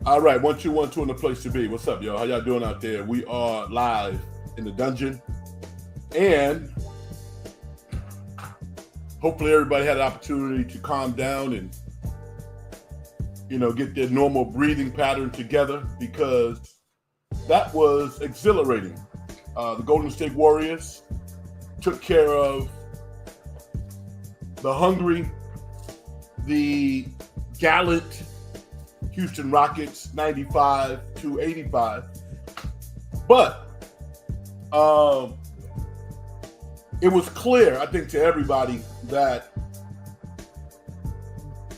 All right, 1 2 1 2 in the place to be. What's up, y'all? How y'all doing out there? We are live in the dungeon, and hopefully everybody had an opportunity to calm down and get their normal breathing pattern together because that was exhilarating. The Golden State Warriors took care of the hungry, the gallant Houston Rockets 95-85. But it was clear, I think, to everybody that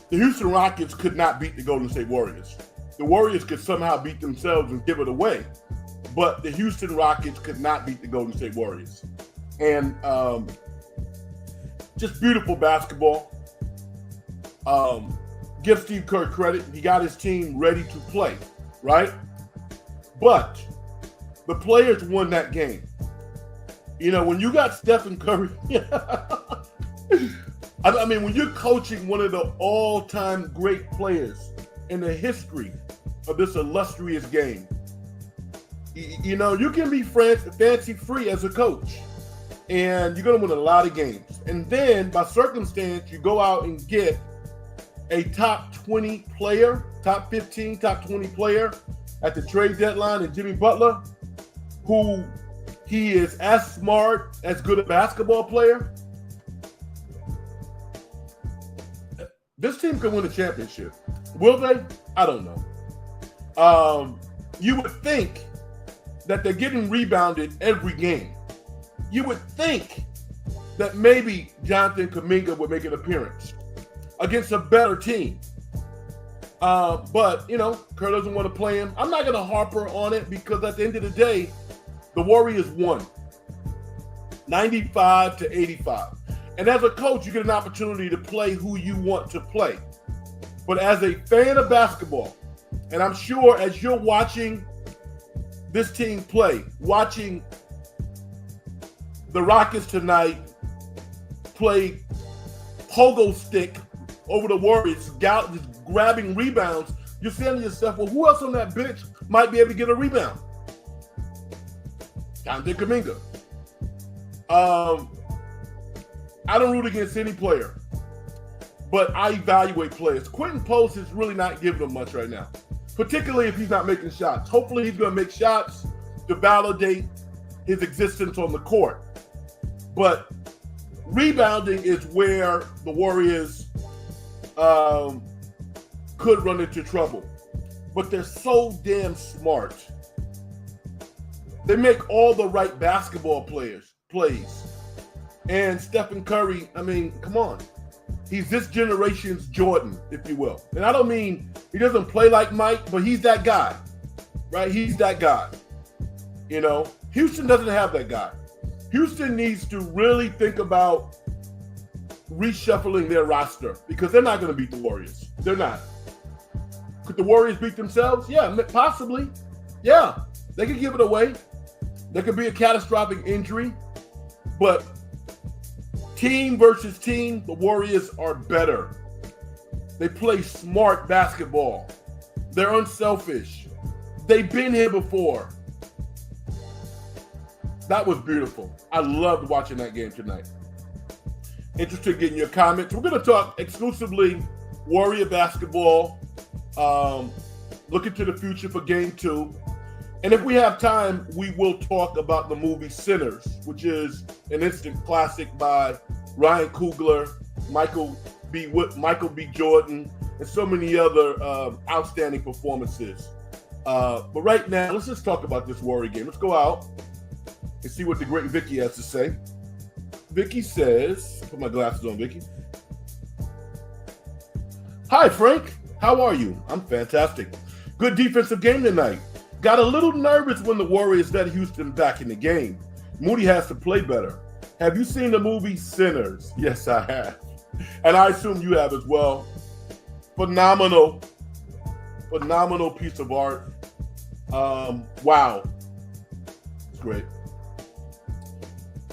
the Houston Rockets could not beat the Golden State Warriors. The Warriors could somehow beat themselves and give it away, but the Houston Rockets could not beat the Golden State Warriors. And just beautiful basketball. Give Steve Kerr credit. He got his team ready to play, right? But the players won that game. When you got Stephen Curry, I mean, when you're coaching one of the all-time great players in the history of this illustrious game, you can be fancy-free as a coach, and you're going to win a lot of games. And then, by circumstance, you go out and get a top 20 player, top 15, top 20 player at the trade deadline in Jimmy Butler, who he is as smart, as good a basketball player. This team could win a championship. Will they? I don't know. You would think that they're getting rebounded every game. You would think that maybe Jonathan Kuminga would make an appearance against a better team. But, Kerr doesn't want to play him. I'm not going to harper on it because at the end of the day, the Warriors won 95-85. And as a coach, you get an opportunity to play who you want to play. But as a fan of basketball, and I'm sure as you're watching this team play, watching the Rockets tonight play pogo stick over the Warriors, just grabbing rebounds, you're saying to yourself, well, who else on that bench might be able to get a rebound? Jonathan Kuminga. I don't root against any player, but I evaluate players. Quentin Post is really not giving them much right now, particularly if he's not making shots. Hopefully he's going to make shots to validate his existence on the court. But rebounding is where the Warriors could run into trouble. But they're so damn smart. They make all the right basketball plays. And Stephen Curry, I mean, come on. He's this generation's Jordan, if you will. And I don't mean he doesn't play like Mike, but he's that guy, right? He's that guy. Houston doesn't have that guy. Houston needs to really think about reshuffling their roster because they're not going to beat the Warriors. They're not. Could the Warriors beat themselves? Yeah, possibly. Yeah, they could give it away. There could be a catastrophic injury, but team versus team, the Warriors are better. They play smart basketball. They're unselfish. They've been here before. That was beautiful. I loved watching that game tonight. Interested in getting your comments. We're going to talk exclusively Warrior basketball, looking to the future for Game 2. And if we have time, we will talk about the movie Sinners, which is an instant classic by Ryan Coogler, Michael B. Jordan, and so many other outstanding performances. But right now, let's just talk about this Warrior game. Let's go out and see what the great Vicky has to say. Vicky says, put my glasses on, Vicky. Hi, Frank. How are you? I'm fantastic. Good defensive game tonight. Got a little nervous when the Warriors let Houston back in the game. Moody has to play better. Have you seen the movie Sinners? Yes, I have. And I assume you have as well. Phenomenal piece of art. Wow. It's great.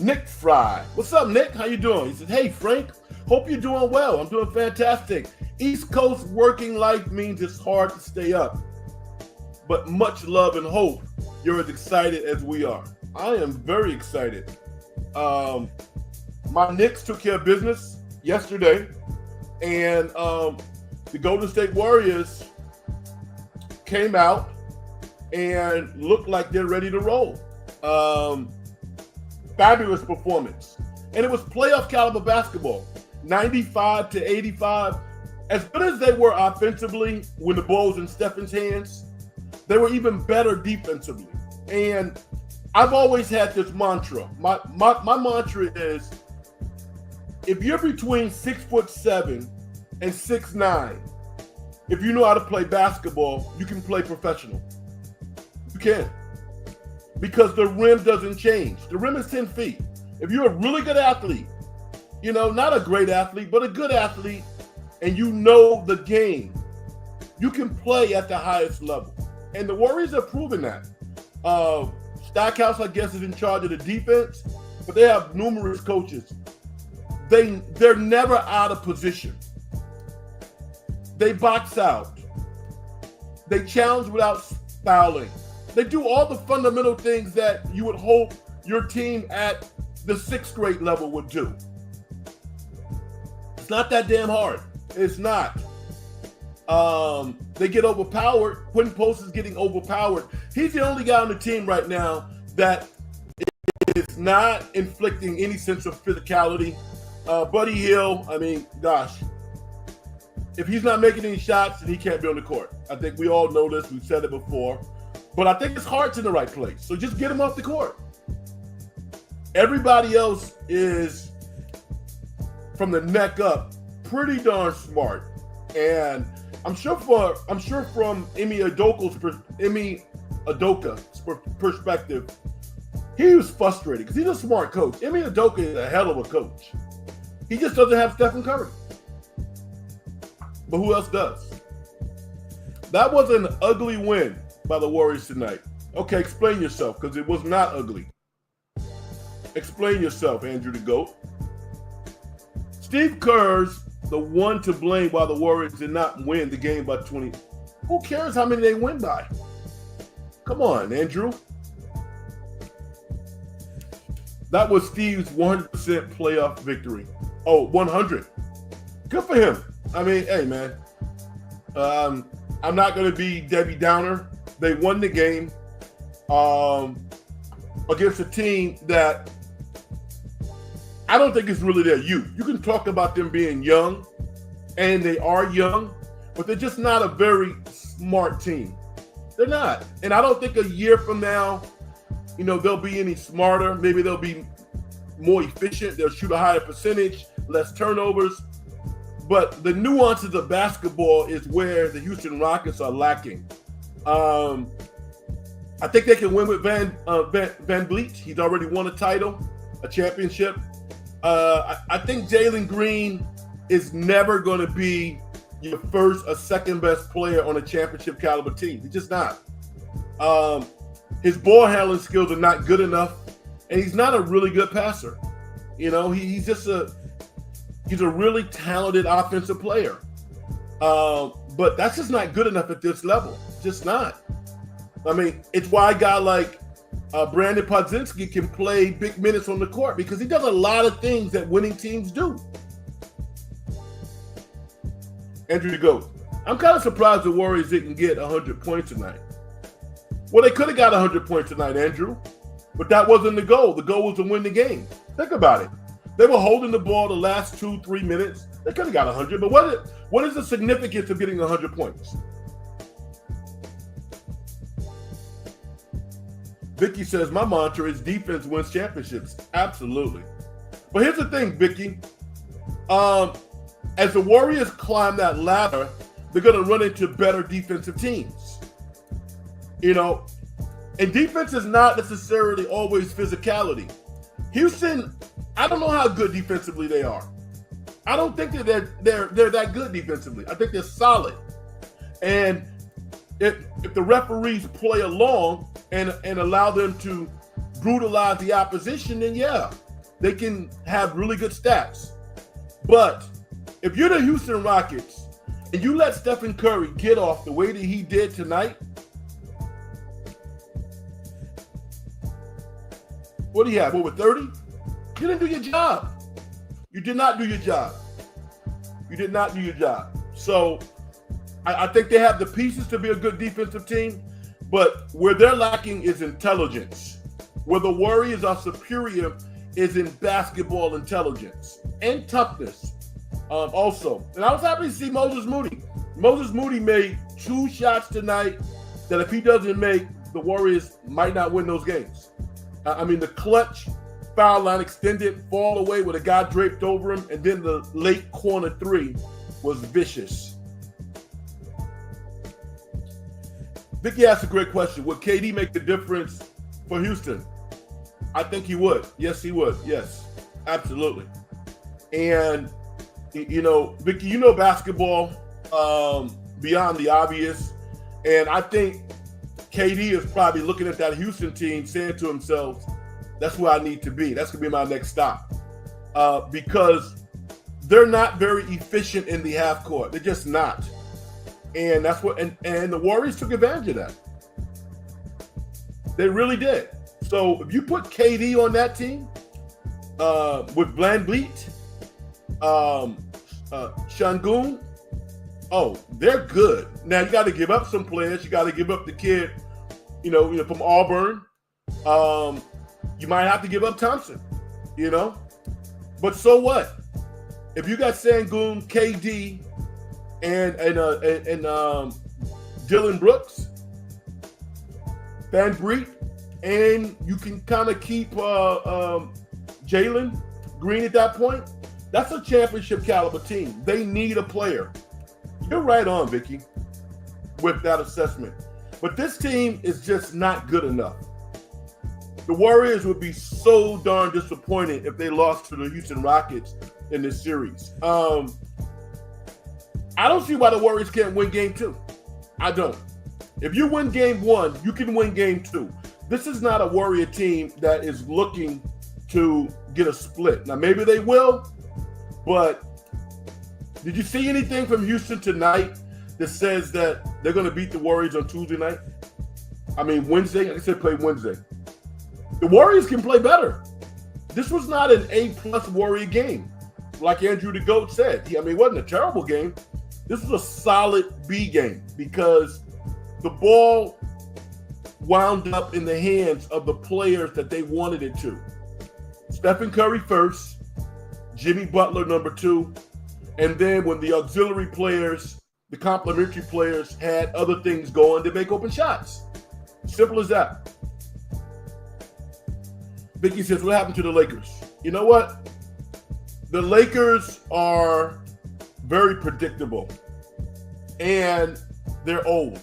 Nick Fry. What's up, Nick? How you doing? He said, hey, Frank. Hope you're doing well. I'm doing fantastic. East Coast working life means it's hard to stay up. but much love and hope you're as excited as we are. I am very excited. My Knicks took care of business yesterday, and the Golden State Warriors came out and looked like they're ready to roll. Fabulous performance. And it was playoff caliber basketball, 95 to 85. As good as they were offensively when the ball was in Stephen's hands, they were even better defensively. And I've always had this mantra. My mantra is, if you're between 6'7" and 6'9", if you know how to play basketball, you can play professional. You can. Because the rim doesn't change. The rim is 10 feet. If you're a really good athlete, not a great athlete, but a good athlete, and you know the game, you can play at the highest level. And the Warriors have proven that. Stackhouse, I guess, is in charge of the defense, but they have numerous coaches. They're never out of position. They box out. They challenge without fouling. They do all the fundamental things that you would hope your team at the 6th grade level would do. It's not that damn hard. It's not. They get overpowered. Quentin Post is getting overpowered. He's the only guy on the team right now that is not inflicting any sense of physicality. Buddy Hield, gosh. If he's not making any shots, then he can't be on the court. I think we all know this. We've said it before. But I think his heart's in the right place. So just get him off the court. Everybody else is, from the neck up, pretty darn smart. And I'm sure from Ime Udoka's perspective, he was frustrated because he's a smart coach. Ime Udoka is a hell of a coach. He just doesn't have Stephen Curry. But who else does? That was an ugly win by the Warriors tonight. Okay, explain yourself, because it was not ugly. Explain yourself, Andrew the GOAT. Steve Kerr's the one to blame why the Warriors did not win the game by 20. Who cares how many they win by? Come on, Andrew. That was Steve's 100% playoff victory. Oh, 100. Good for him. Hey, man. I'm not going to be Debbie Downer. They won the game against a team that I don't think is really their youth. You can talk about them being young, and they are young, but they're just not a very smart team. They're not. And I don't think a year from now, they'll be any smarter. Maybe they'll be more efficient. They'll shoot a higher percentage, less turnovers. But the nuances of basketball is where the Houston Rockets are lacking. I think they can win with Van Vliet. He's already won a title, a championship. I think Jalen Green is never going to be your first or second best player on a championship caliber team. He's just not. His ball handling skills are not good enough, and he's not a really good passer. He's a really talented offensive player. But that's just not good enough at this level. Just not. It's why a guy like Brandon Podzinski can play big minutes on the court, because he does a lot of things that winning teams do. Andrew the GOAT. I'm kind of surprised the Warriors didn't get 100 points tonight. Well, they could have got 100 points tonight, Andrew, but that wasn't the goal. The goal was to win the game. Think about it. They were holding the ball the last 2-3 minutes. They could have got 100, but what is the significance of getting 100 points? Vicky says, my mantra is defense wins championships. Absolutely. But here's the thing, Vicky. As the Warriors climb that ladder, they're going to run into better defensive teams. And defense is not necessarily always physicality. Houston, I don't know how good defensively they are. I don't think that they're that good defensively. I think they're solid. And if the referees play along and allow them to brutalize the opposition, then yeah, they can have really good stats. But if you're the Houston Rockets and you let Stephen Curry get off the way that he did tonight, What do you have? Over 30? You didn't do your job. You did not do your job. You did not do your job. So I think they have the pieces to be a good defensive team, but where they're lacking is intelligence. Where the Warriors are superior is in basketball intelligence and toughness also. And I was happy to see Moses Moody. Moses Moody made 2 shots tonight that if he doesn't make, the Warriors might not win those games. I mean, the clutch foul line extended fall away with a guy draped over him, and then the late corner 3 was vicious. Vicky asked a great question. Would KD make the difference for Houston? I think he would. Yes, he would. Yes, absolutely. And, you know, Vicky, you know basketball beyond the obvious. And I think KD is probably looking at that Houston team saying to himself, that's where I need to be. That's going to be my next stop. Because they're not very efficient in the half court. They're just not. And that's what, and the Warriors took advantage of that. They really did. So if you put KD on that team with VanVleet, Şengün, oh, they're good. Now you got to give up some players. You got to give up the kid, you know, from Auburn. You might have to give up Thompson, you know. But so what? If you got Şengün, KD, and Dylan Brooks, VanVleet, and you can kind of keep Jalen Green at that point, that's a championship caliber team. They need a player. You're right on, Vicky, with that assessment. But this team is just not good enough. The Warriors would be so darn disappointed if they lost to the Houston Rockets in this series. I don't see why the Warriors can't win game 2. I don't. If you win game 1, you can win game 2. This is not a Warrior team that is looking to get a split. Now, maybe they will, but did you see anything from Houston tonight that says that they're going to beat the Warriors on Tuesday night? I mean, Wednesday. Like I said, play Wednesday. The Warriors can play better. This was not an A-plus Warrior game. Like Andrew the GOAT said. I mean, it wasn't a terrible game. This was a solid B game because the ball wound up in the hands of the players that they wanted it to. Stephen Curry first, Jimmy Butler number 2, and then when the auxiliary players, the complementary players had other things going to make open shots. Simple as that. Vicky says, what happened to the Lakers? You know what? The Lakers are very predictable, and they're old,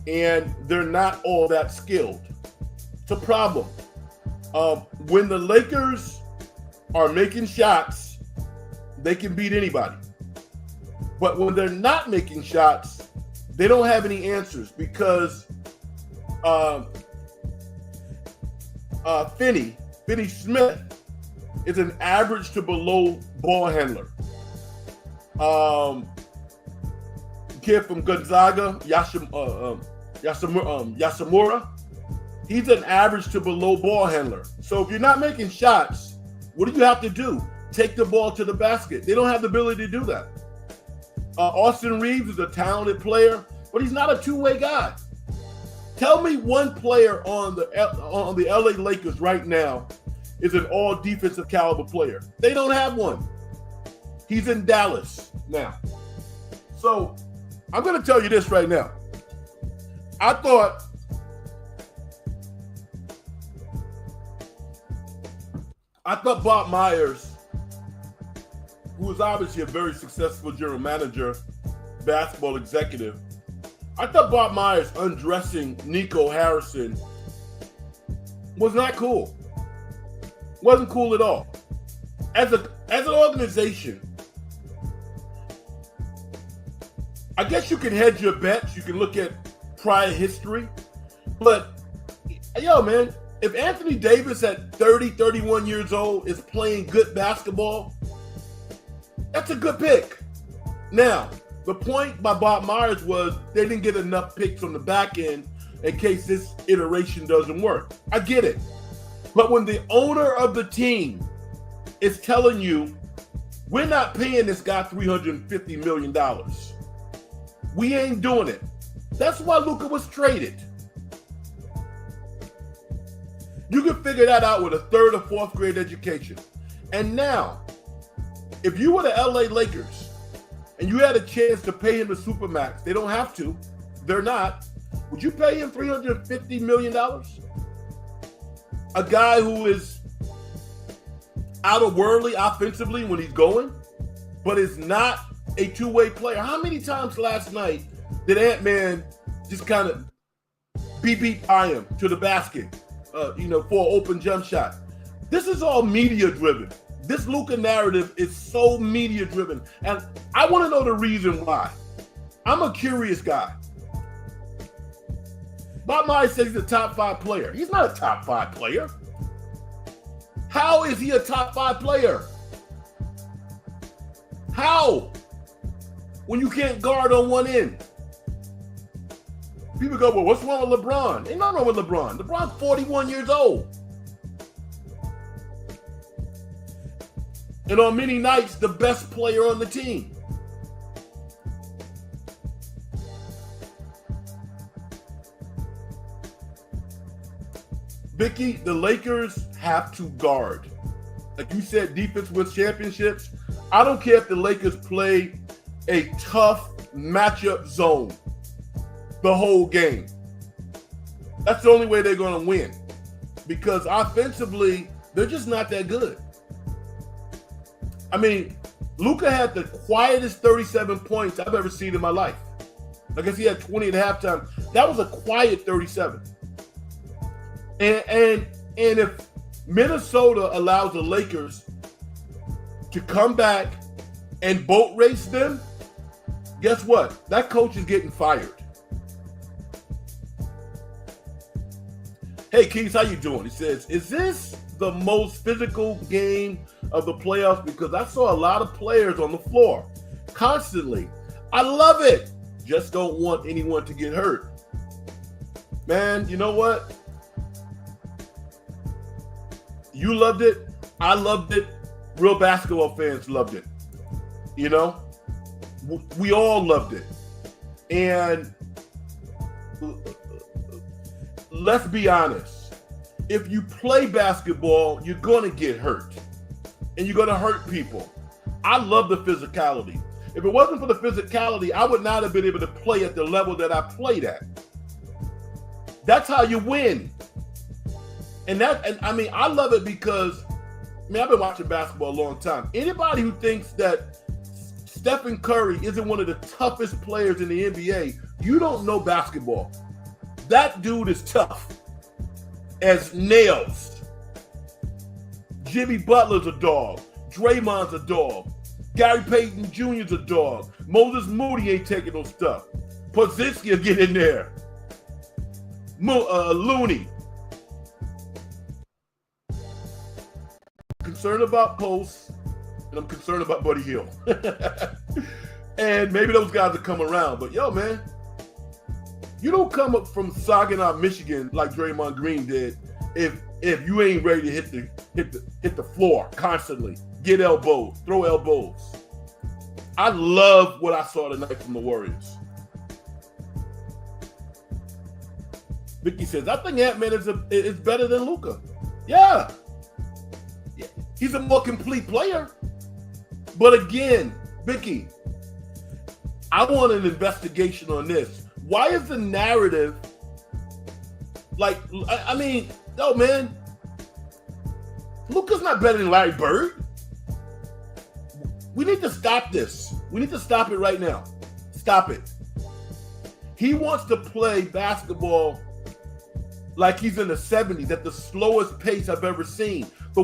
and they're not all that skilled. It's a problem. When the Lakers are making shots, they can beat anybody. But when they're not making shots, they don't have any answers because Finney Smith is an average to below ball handler. Kid from Gonzaga, Yasamura, he's an average to below ball handler. So if you're not making shots, what do you have to do? Take the ball to the basket. They don't have the ability to do that. Austin Reeves is a talented player, but he's not a two-way guy. Tell me one player on the LA Lakers right now is an all-defensive caliber player. They don't have one. He's in Dallas now. So I'm going to tell you this right now. I thought Bob Myers, who is obviously a very successful general manager, basketball executive, I thought Bob Myers undressing Nico Harrison was not cool. Wasn't cool at all. As an organization, I guess you can hedge your bets. You can look at prior history. But, yo, man, if Anthony Davis at 30, 31 years old is playing good basketball, that's a good pick. Now, the point by Bob Myers was they didn't get enough picks on the back end in case this iteration doesn't work. I get it. But when the owner of the team is telling you, we're not paying this guy $350 million, we ain't doing it. That's why Luka was traded. You can figure that out with a third or fourth grade education. And now, if you were the LA Lakers and you had a chance to pay him the Supermax, they don't have to, they're not, would you pay him $350 million? A guy who is out-of-worldly offensively when he's going, but is not a two-way player. How many times last night did Ant-Man just kind of beat by him to the basket, for an open jump shot? This is all media-driven. This Luka narrative is so media-driven, and I want to know the reason why. I'm a curious guy. Bob Myers says he's a top 5 player. He's not a top 5 player. How is he a top 5 player? How? When you can't guard on one end. People go, well, what's wrong with LeBron? Ain't nothing wrong with LeBron. LeBron's 41 years old. And on many nights, the best player on the team. Vicky, the Lakers have to guard. Like you said, defense wins championships. I don't care if the Lakers play a tough matchup zone the whole game. That's the only way they're going to win. Because offensively, they're just not that good. I mean, Luka had the quietest 37 points I've ever seen in my life. I guess he had 20 at halftime. That was a quiet 37. And if Minnesota allows the Lakers to come back and boat race them, guess what? That coach is getting fired. Hey, Keith, how you doing? He says, is this the most physical game of the playoffs? Because I saw a lot of players on the floor constantly. I love it. Just don't want anyone to get hurt. Man, you know what? You loved it. I loved it. Real basketball fans loved it. You know? We all loved it. And let's be honest. If you play basketball, you're going to get hurt. And you're going to hurt people. I love the physicality. If it wasn't for the physicality, I would not have been able to play at the level that I played at. That's how you win. And I mean, I love it because, I've been watching basketball a long time. Anybody who thinks that Stephen Curry isn't one of the toughest players in the NBA, you don't know basketball. That dude is tough as nails. Jimmy Butler's a dog. Draymond's a dog. Gary Payton Jr.'s a dog. Moses Moody ain't taking no stuff. Pozinski will get in there. Looney. Concerned about Post, and I'm concerned about Buddy Hield. And maybe those guys will come around. But yo, man, you don't come up from Saginaw, Michigan, like Draymond Green did, if you ain't ready to hit the floor constantly, get elbows, throw elbows. I love what I saw tonight from the Warriors. Vicky says, I think Ant-Man is better than Luka. Yeah. He's a more complete player. But again, Vicky, I want an investigation on this. Why is the narrative no, man, Luka's not better than Larry Bird. We need to stop this. We need to stop it right now. Stop it. He wants to play basketball like he's in the 70s at the slowest pace I've ever seen. The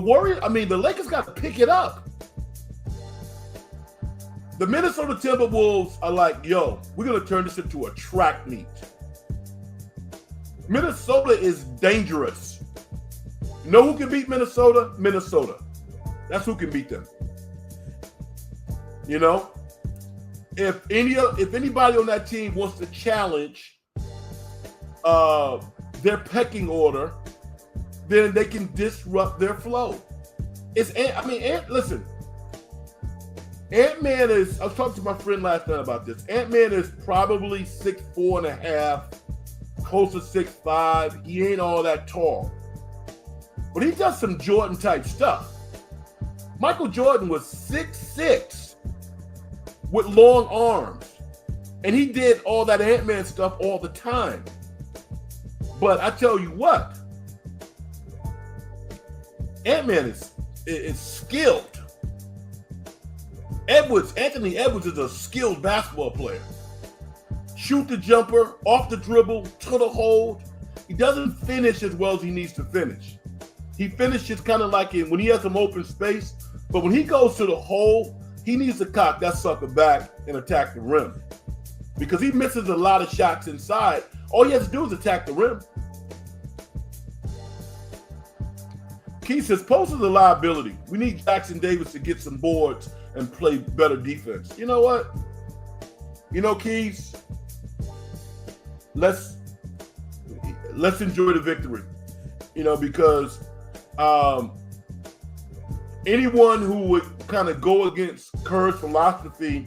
Lakers got to pick it up. The Minnesota Timberwolves are like, yo, we're going to turn this into a track meet. Minnesota is dangerous. You know who can beat Minnesota? Minnesota. That's who can beat them. You know? If anybody on that team wants to challenge their pecking order, then they can disrupt their flow. Listen, Ant-Man is, I was talking to my friend last night about this. Ant-Man is probably 6'4.5", close to 6'5". He ain't all that tall. But he does some Jordan-type stuff. Michael Jordan was 6'6", with long arms. And he did all that Ant-Man stuff all the time. But I tell you what, Ant-Man is skilled. Anthony Edwards is a skilled basketball player. Shoot the jumper, off the dribble, to the hold. He doesn't finish as well as he needs to finish. He finishes kind of like when he has some open space, but when he goes to the hole, he needs to cock that sucker back and attack the rim. Because he misses a lot of shots inside. All he has to do is attack the rim. Keith says, Post is a liability. We need Jackson Davis to get some boards and play better defense. You know what? You know, Keith, let's enjoy the victory. You know, because anyone who would kind of go against Kerr's philosophy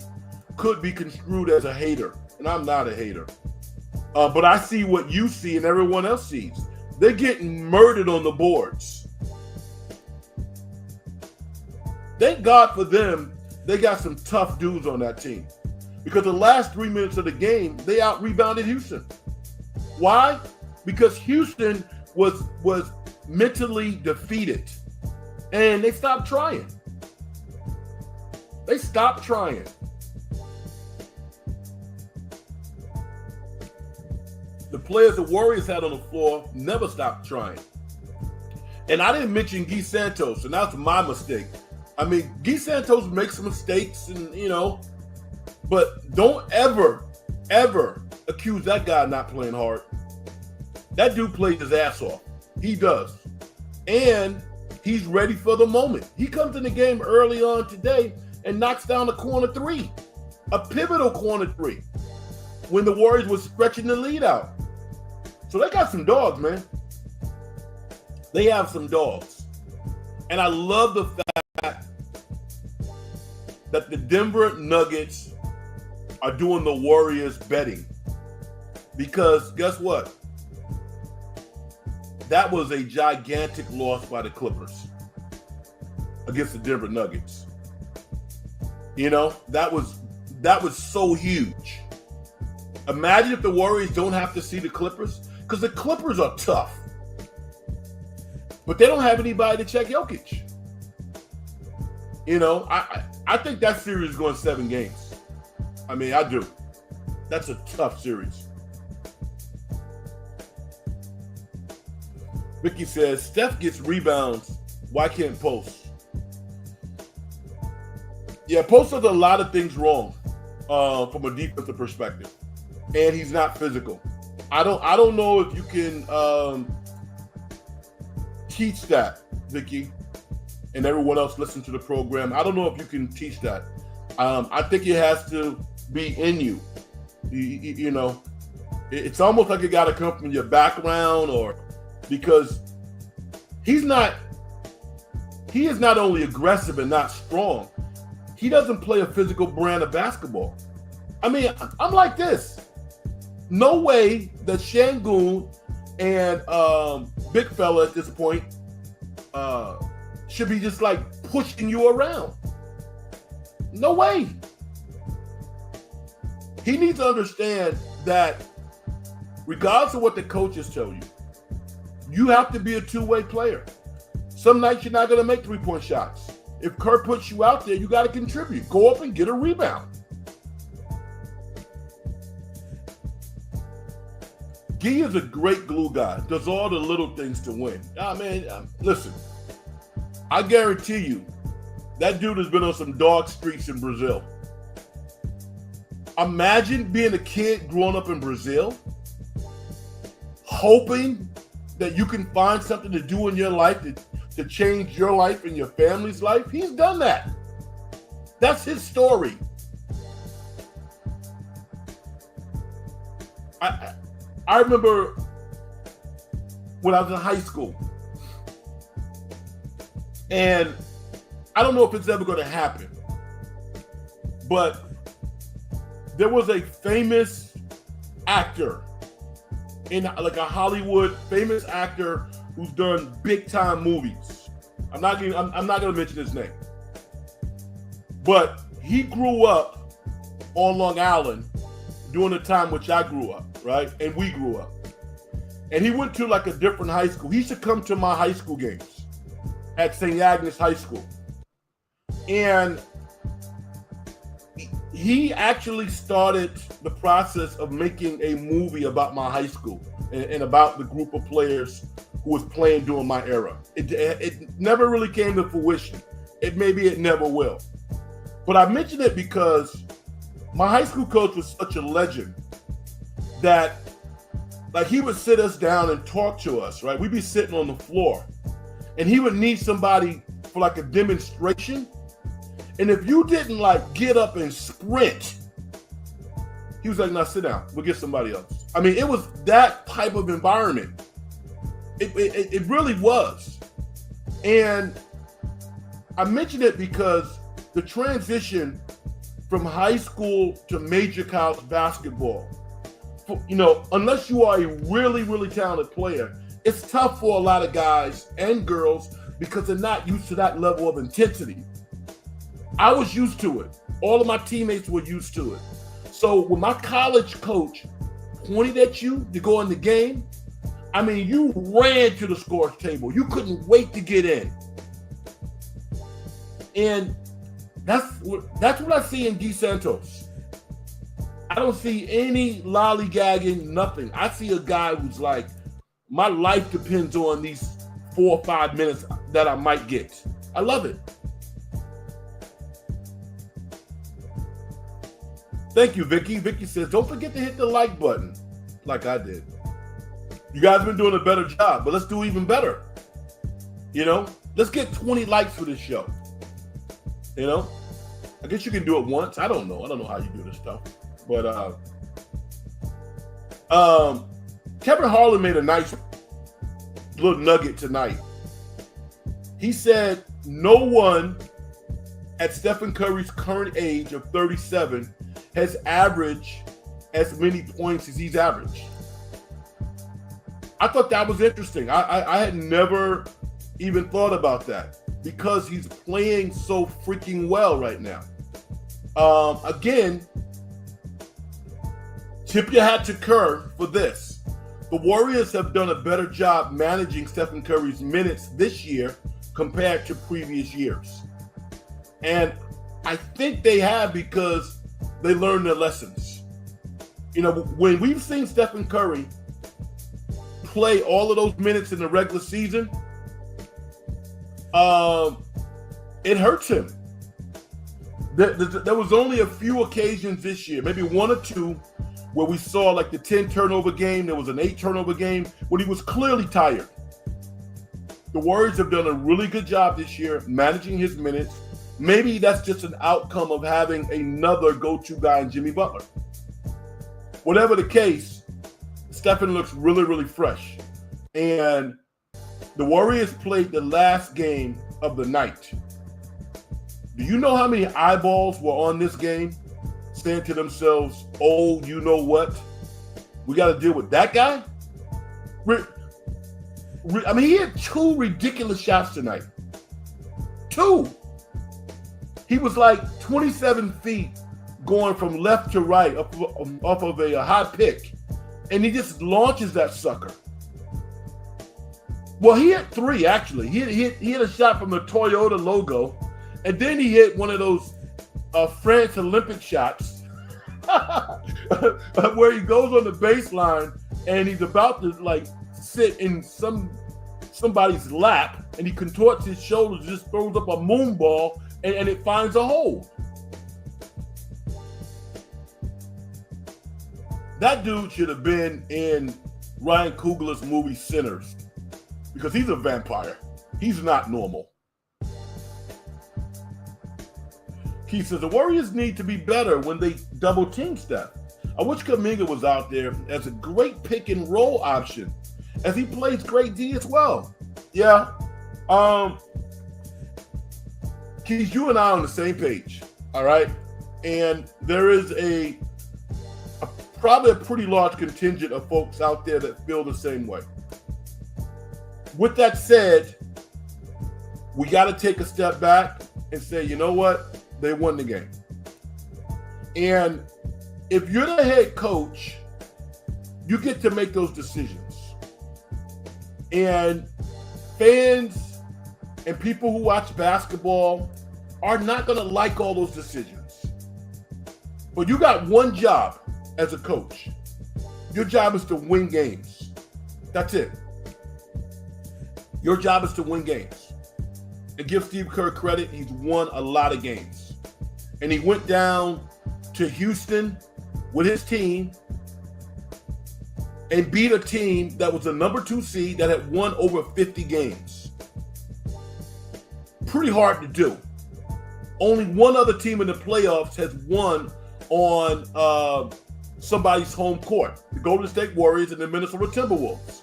could be construed as a hater. And I'm not a hater. But I see what you see and everyone else sees. They're getting murdered on the boards. Thank God for them, they got some tough dudes on that team. Because the last 3 minutes of the game, they out-rebounded Houston. Why? Because Houston was mentally defeated. And they stopped trying. They stopped trying. The players the Warriors had on the floor never stopped trying. And I didn't mention Guy Santos, and that's my mistake. I mean, Guy Santos makes mistakes, and but don't ever accuse that guy of not playing hard. That dude plays his ass off. He does. And he's ready for the moment. He comes in the game early on today and knocks down a corner three, a pivotal corner three, when the Warriors were stretching the lead out. So they got some dogs, man. They have some dogs. And I love the fact that the Denver Nuggets are doing the Warriors betting. Because guess what? That was a gigantic loss by the Clippers against the Denver Nuggets. That was so huge. Imagine if the Warriors don't have to see the Clippers, because the Clippers are tough. But they don't have anybody to check Jokic. I think that series is going 7 games. I mean, I do. That's a tough series. Vicky says, Steph gets rebounds. Why can't Post? Yeah, Post does a lot of things wrong from a defensive perspective. And he's not physical. I don't know if you can teach that, Vicky, and everyone else listen to the program. I don't know if you can teach that. I think it has to be in you. It's almost like it got to come from your background, or because he is not only aggressive and not strong, he doesn't play a physical brand of basketball. I mean, I'm like this. No way that Şengün and big fella at this point should be just like pushing you around. No way. He needs to understand that regardless of what the coaches tell you, you have to be a two-way player. Some nights you're not going to make three-point shots. If Kerr puts you out there, you got to contribute. Go up and get a rebound. Guy is a great glue guy. Does all the little things to win. Listen, I guarantee you, that dude has been on some dog streets in Brazil. Imagine being a kid growing up in Brazil, hoping that you can find something to do in your life to change your life and your family's life. He's done that. That's his story. I remember when I was in high school, And I don't know if it's ever going to happen, but there was a famous actor in like a Hollywood famous actor who's done big time movies. I'm not going to mention his name, but he grew up on Long Island during the time which I grew up, right? And we grew up. And he went to like a different high school. He used to come to my high school games at St. Agnes High School. And he actually started the process of making a movie about my high school and about the group of players who was playing during my era. It never really came to fruition. Maybe it never will. But I mention it because my high school coach was such a legend that like he would sit us down and talk to us, right? We'd be sitting on the floor and he would need somebody for like a demonstration. And if you didn't like get up and sprint, he was like, "Now sit down. We'll get somebody else." I mean, it was that type of environment. It really was. And I mention it because the transition from high school to major college basketball, unless you are a really, really talented player, it's tough for a lot of guys and girls because they're not used to that level of intensity. I was used to it. All of my teammates were used to it. So when my college coach pointed at you to go in the game, I mean, you ran to the scores table. You couldn't wait to get in. And that's what I see in Guy Santos. I don't see any lollygagging, nothing. I see a guy who's like, my life depends on these 4 or 5 minutes that I might get. I love it. Thank you, Vicky. Vicky says, don't forget to hit the like button like I did. You guys have been doing a better job, but let's do even better. Let's get 20 likes for this show. I guess you can do it once. I don't know how you do this stuff. But Kevin Harlan made a nice little nugget tonight. He said no one at Stephen Curry's current age of 37 has averaged as many points as he's averaged. I thought that was interesting. I had never even thought about that because he's playing so freaking well right now. Again, tip your hat to Kerr for this. The Warriors have done a better job managing Stephen Curry's minutes this year compared to previous years. And I think they have because they learned their lessons. When we've seen Stephen Curry play all of those minutes in the regular season, it hurts him. There was only a few occasions this year, maybe 1 or 2, where we saw like the 10 turnover game. There was an 8 turnover game when he was clearly tired. The Warriors have done a really good job this year managing his minutes. Maybe that's just an outcome of having another go-to guy in Jimmy Butler. Whatever the case, Stephen looks really, really fresh. And the Warriors played the last game of the night. Do you know how many eyeballs were on this game saying to themselves, "Oh, you know what? We got to deal with that guy"? I mean, he had 2 ridiculous shots tonight. 2. He was like 27 feet going from left to right off of a high pick, and he just launches that sucker. Well, he hit 3, actually. He hit a shot from the Toyota logo, and then he hit one of those France Olympic shots where he goes on the baseline, and he's about to, like, sit in somebody's lap, and he contorts his shoulders, just throws up a moon ball, and it finds a hole. That dude should have been in Ryan Coogler's movie Sinners because he's a vampire. He's not normal. Keith says the Warriors need to be better when they double team Steph. I wish Kuminga was out there as a great pick and roll option as he plays great D as well. Yeah. Keith, you and I are on the same page, all right? And there is probably a pretty large contingent of folks out there that feel the same way. With that said, we got to take a step back and say, you know what? They won the game. And if you're the head coach, you get to make those decisions. And fans and people who watch basketball are not going to like all those decisions. But you got one job as a coach. Your job is to win games. That's it. Your job is to win games. And give Steve Kerr credit, he's won a lot of games. And he went down to Houston with his team and beat a team that was the number 2 seed that had won over 50 games. Pretty hard to do. Only one other team in the playoffs has won on somebody's home court, the Golden State Warriors and the Minnesota Timberwolves.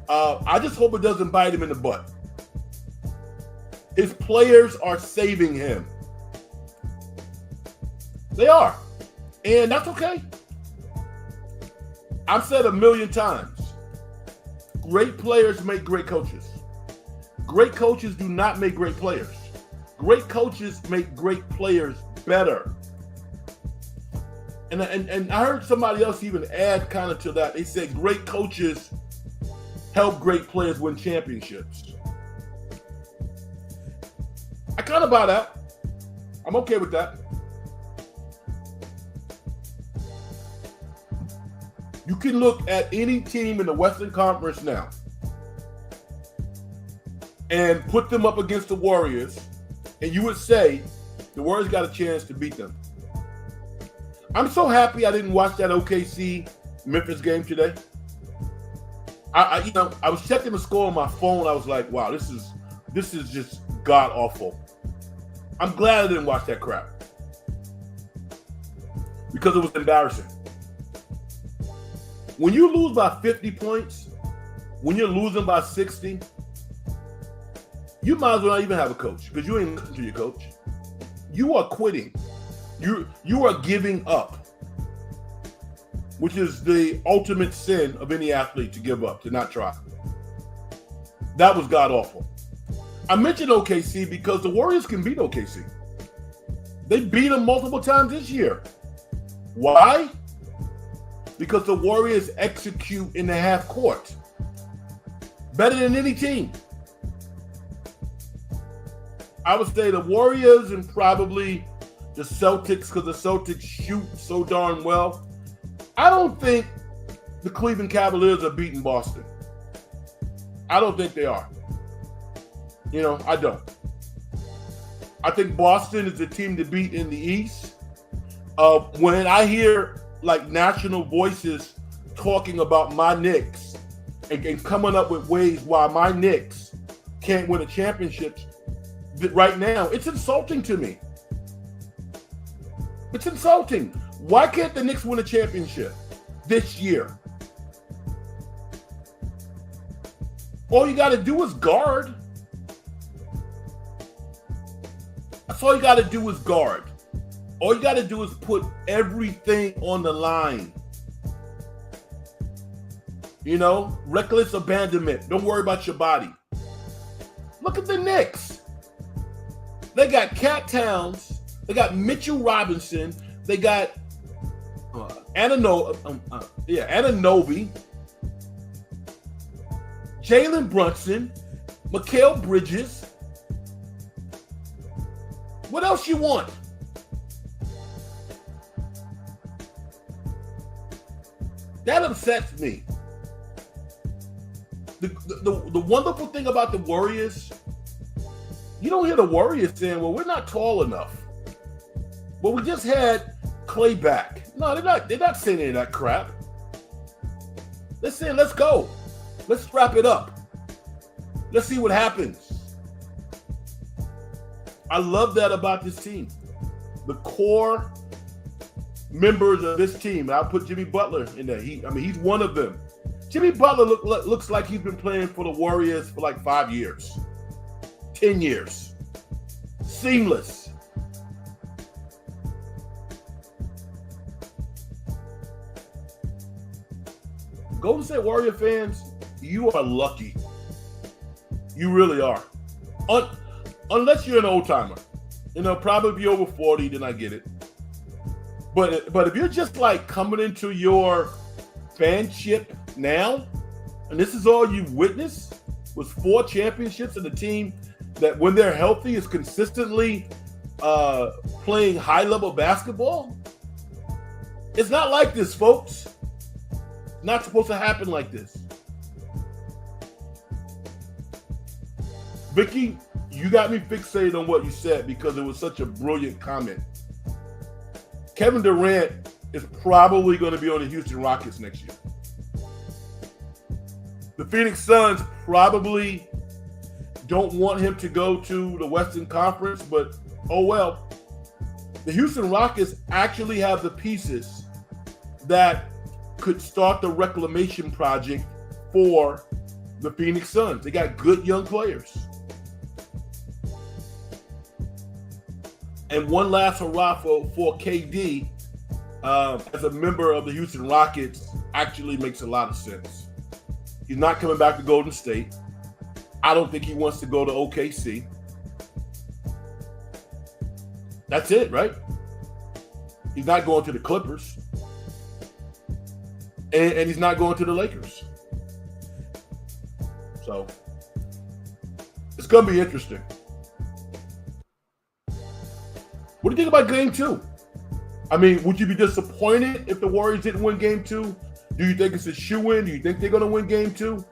I just hope it doesn't bite him in the butt. His players are saving him. They are. And that's okay. I've said a million times, great players make great coaches. Great coaches do not make great players. Great coaches make great players better. And I heard somebody else even add kind of to that. They said great coaches help great players win championships. I kind of buy that. I'm okay with that. You can look at any team in the Western Conference now and put them up against the Warriors, and you would say the Warriors got a chance to beat them. I'm so happy I didn't watch that OKC Memphis game today. I was checking the score on my phone. I was like, wow, this is just god awful. I'm glad I didn't watch that crap because it was embarrassing. When you lose by 50 points, when you're losing by 60, you might as well not even have a coach because you ain't listening to your coach. You are quitting. You are giving up, which is the ultimate sin of any athlete, to give up, to not try. That was god awful. I mentioned OKC because the Warriors can beat OKC. They beat them multiple times this year. Why? Because the Warriors execute in the half court better than any team. I would say the Warriors and probably the Celtics, because the Celtics shoot so darn well. I don't think the Cleveland Cavaliers are beating Boston. I don't think they are. I don't. I think Boston is the team to beat in the East. When I hear like national voices talking about my Knicks and coming up with ways why my Knicks can't win a championship right now, it's insulting to me. It's insulting. Why can't the Knicks win a championship this year? All you got to do is guard. That's all you got to do is guard. All you got to do is put everything on the line. Reckless abandonment. Don't worry about your body. Look at the Knicks. They got Cat Towns. They got Mitchell Robinson. They got Anunoby, Jalen Brunson, Mikal Bridges. What else you want? That upsets me. The wonderful thing about the Warriors, you don't hear the Warriors saying, well, we're not tall enough. But we just had Clay back. No, they're not saying any of that crap. They're saying, let's go. Let's wrap it up. Let's see what happens. I love that about this team. The core members of this team, I'll put Jimmy Butler in there. He's one of them. Jimmy Butler looks like he's been playing for the Warriors for like 5 years, 10 years. seamless. Golden State Warrior fans, you are lucky. You really are. Unless you're an old timer. Probably if you're over 40, then I get it. But if you're just like coming into your fanship now, and this is all you've witnessed, was 4 championships and a team that when they're healthy is consistently playing high-level basketball. It's not like this, folks. It's not supposed to happen like this. Vicky, you got me fixated on what you said because it was such a brilliant comment. Kevin Durant is probably going to be on the Houston Rockets next year. The Phoenix Suns probably don't want him to go to the Western Conference, but oh well. The Houston Rockets actually have the pieces that could start the reclamation project for the Phoenix Suns. They got good young players. And one last hurrah for KD as a member of the Houston Rockets actually makes a lot of sense. He's not coming back to Golden State. I don't think he wants to go to OKC. That's it, right? He's not going to the Clippers. And he's not going to the Lakers. So, it's going to be interesting. What do you think about Game 2? I mean, would you be disappointed if the Warriors didn't win Game 2? Do you think it's a shoe-in? Do you think they're going to win Game 2?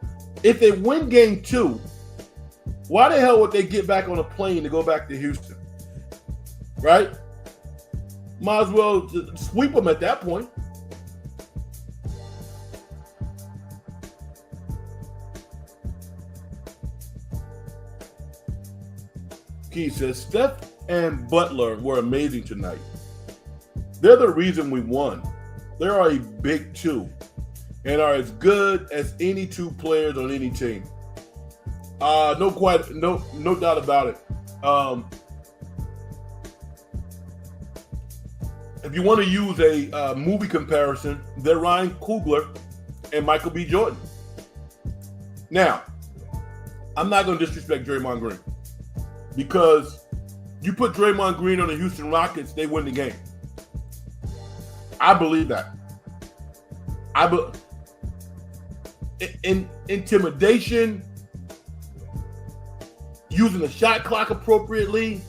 If they win Game 2, why the hell would they get back on a plane to go back to Houston? Right? Might as well sweep them at that point. Keith says, Steph and Butler were amazing tonight. They're the reason we won. They are a big 2 and are as good as any 2 players on any team. No doubt about it. If you want to use a movie comparison, they're Ryan Coogler and Michael B. Jordan. Now, I'm not going to disrespect Draymond Green because you put Draymond Green on the Houston Rockets, they win the game. I believe that. Intimidation, using the shot clock appropriately,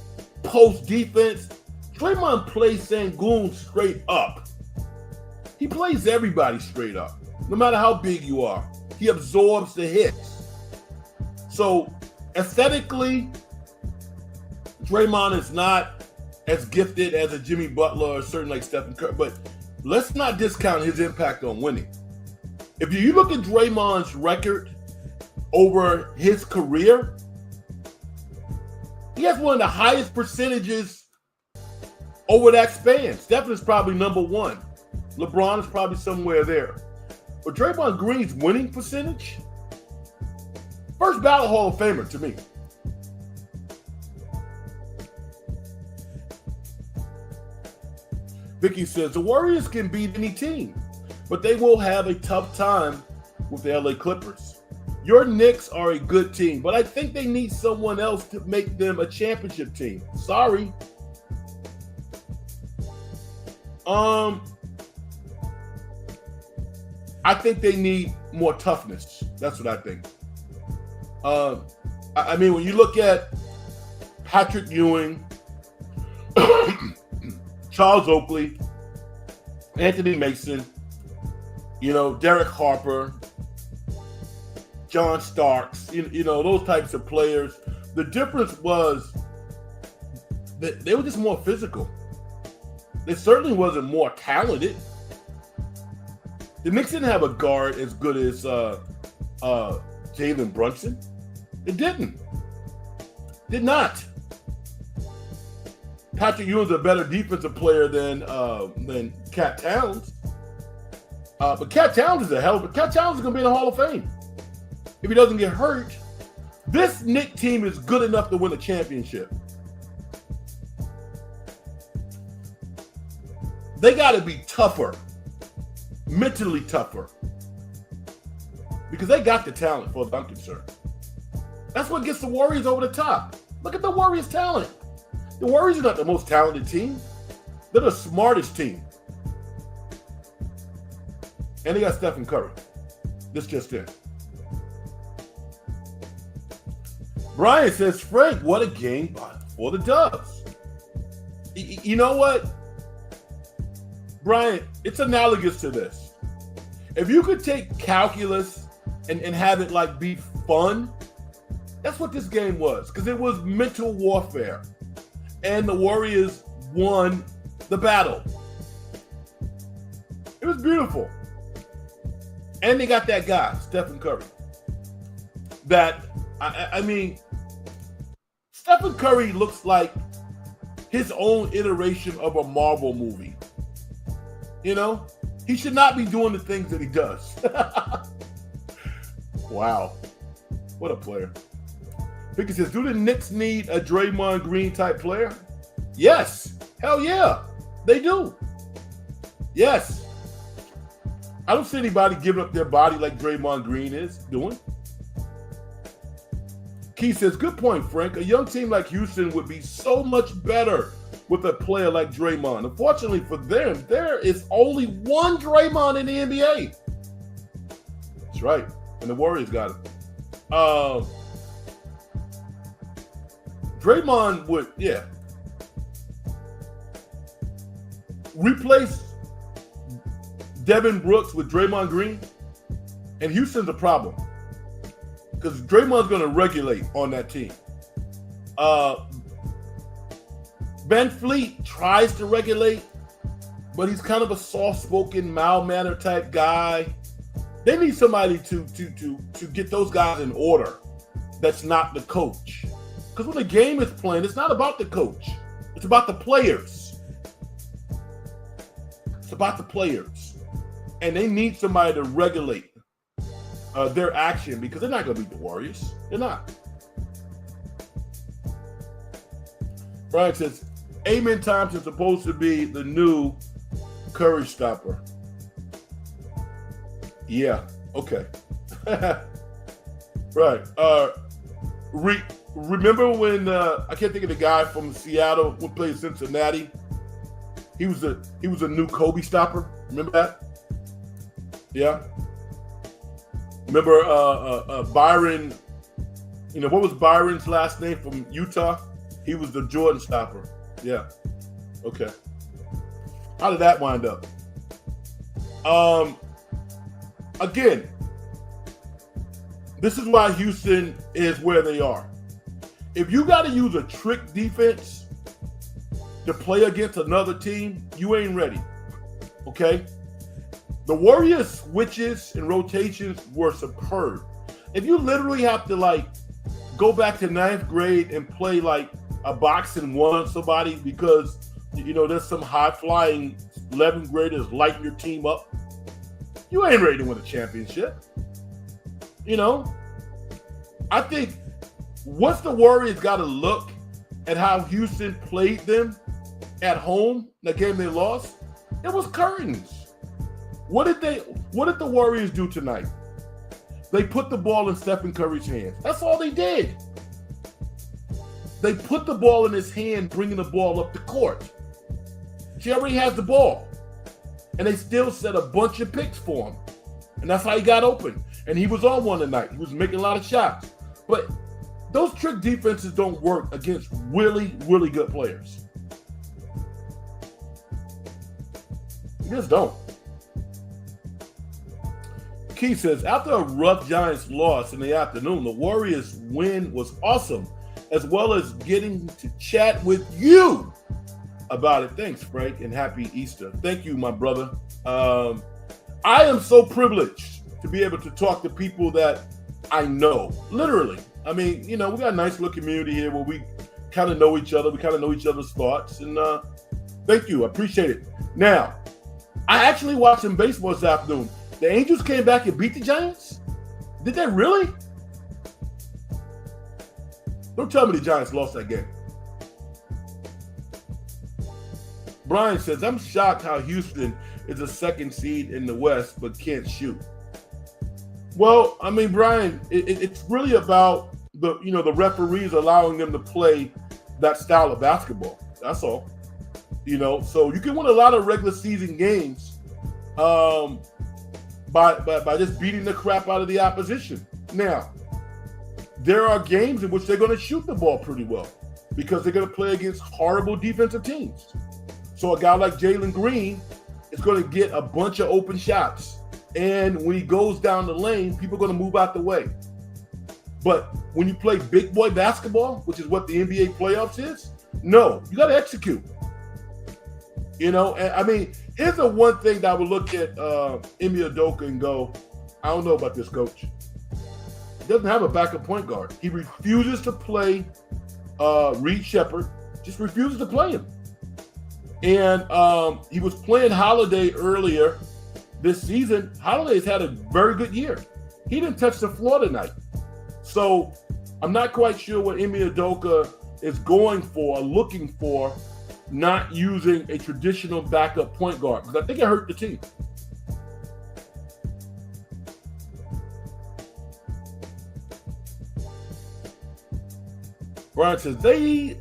post defense. Draymond plays Sengun straight up. He plays everybody straight up, no matter how big you are. He absorbs the hits. So aesthetically, Draymond is not as gifted as a Jimmy Butler or certain like Stephen Curry, but let's not discount his impact on winning. If you look at Draymond's record over his career, he has one of the highest percentages over that span. Stephen is probably number 1. LeBron is probably somewhere there. But Draymond Green's winning percentage, first ballot Hall of Famer to me. Vicky says, the Warriors can beat any team, but they will have a tough time with the LA Clippers. Your Knicks are a good team, but I think they need someone else to make them a championship team. Sorry. I think they need more toughness. That's what I think. I mean, when you look at Patrick Ewing, Charles Oakley, Anthony Mason, Derek Harper, John Starks, those types of players. The difference was that they were just more physical. They certainly wasn't more talented. The Knicks didn't have a guard as good as Jalen Brunson. It didn't. Did not. Patrick Ewing's a better defensive player than Cat Towns. But Cat Towns is a hell of a... Cat Towns is going to be in the Hall of Fame. If he doesn't get hurt, this Knicks team is good enough to win a championship. they got to be tougher, mentally tougher, because they got the talent, for I'm concerned. That's what gets the Warriors over the top. Look at the Warriors' talent. The Warriors are not the most talented team. They're the smartest team. And they got Stephen Curry. This just in. Brian says, Frank, what a game for the Dubs. You know what? Brian, it's analogous to this. If you could take calculus and have it like be fun, that's what this game was, because it was mental warfare. And the Warriors won the battle. It was beautiful. And they got that guy, Stephen Curry. That, I mean, Stephen Curry looks like his own iteration of a Marvel movie. You know? He should not be doing the things that he does. Wow. What a player. Vicky says, do the Knicks need a Draymond Green type player? Yes. Hell yeah. They do. Yes. I don't see anybody giving up their body like Draymond Green is doing. Keith says, good point, Frank. A young team like Houston would be so much better with a player like Draymond. Unfortunately for them, there is only one Draymond in the NBA. That's right. And the Warriors got him. Draymond would, replace Devin Brooks with Draymond Green, and Houston's a problem because Draymond's going to regulate on that team. Van Fleet tries to regulate, but he's kind of a soft-spoken, mild-mannered type guy. They need somebody to get those guys in order. That's not the coach. Because when the game is playing, it's not about the coach. It's about the players. It's about the players. And they need somebody to regulate their action because they're not going to beat the Warriors. They're not. Brian says, Amen Thompson's supposed to be the new Curry stopper. Yeah, okay. Right. Remember when I can't think of the guy from Seattle who played Cincinnati? He was a new Kobe stopper. Remember that? Yeah. Remember Byron? You know, what was Byron's last name from Utah? He was the Jordan stopper. Yeah. Okay. How did that wind up? Again, this is why Houston is where they are. If you got to use a trick defense to play against another team, you ain't ready. Okay? The Warriors' switches and rotations were superb. If you literally have to, like, go back to 9th grade and play, like, a boxing one on somebody because, you know, there's some high-flying 11th graders lighting your team up, you ain't ready to win a championship. You know? I think once the Warriors got to look at how Houston played them at home, the game they lost, it was curtains. What did the Warriors do tonight? They put the ball in Stephen Curry's hands. That's all they did. They put the ball in his hand, bringing the ball up the court. She already has the ball. And they still set a bunch of picks for him. And that's how he got open. And he was on one tonight. He was making a lot of shots. But those trick defenses don't work against really, really good players. They just don't. Keith says, after a rough Giants loss in the afternoon, the Warriors win was awesome, as well as getting to chat with you about it. Thanks, Frank, and happy Easter. Thank you, my brother. I am so privileged to be able to talk to people that I know, literally. I mean, you know, we got a nice little community here where we kind of know each other. We kind of know each other's thoughts, and thank you. I appreciate it. Now, I actually watched some baseball this afternoon. The Angels came back and beat the Giants? Did they really? Don't tell me the Giants lost that game. Brian says, I'm shocked how Houston is a second seed in the West but can't shoot. Well, I mean, Brian, it's really about the referees allowing them to play that style of basketball. That's all. So you can win a lot of regular season games by just beating the crap out of the opposition. Now, there are games in which they're going to shoot the ball pretty well because they're going to play against horrible defensive teams. So a guy like Jalen Green is going to get a bunch of open shots. And when he goes down the lane, people are going to move out the way. But when you play big boy basketball, which is what the NBA playoffs is, no, you got to execute. And I mean, here's the one thing that I would look at Ime Udoka and go, I don't know about this coach. He doesn't have a backup point guard. He refuses to play Reed Sheppard, just refuses to play him. And he was playing Holiday earlier this season. Holiday's had a very good year. He didn't touch the floor tonight. So I'm not quite sure what Ime Udoka is looking for, not using a traditional backup point guard, because I think it hurt the team. Brian says, they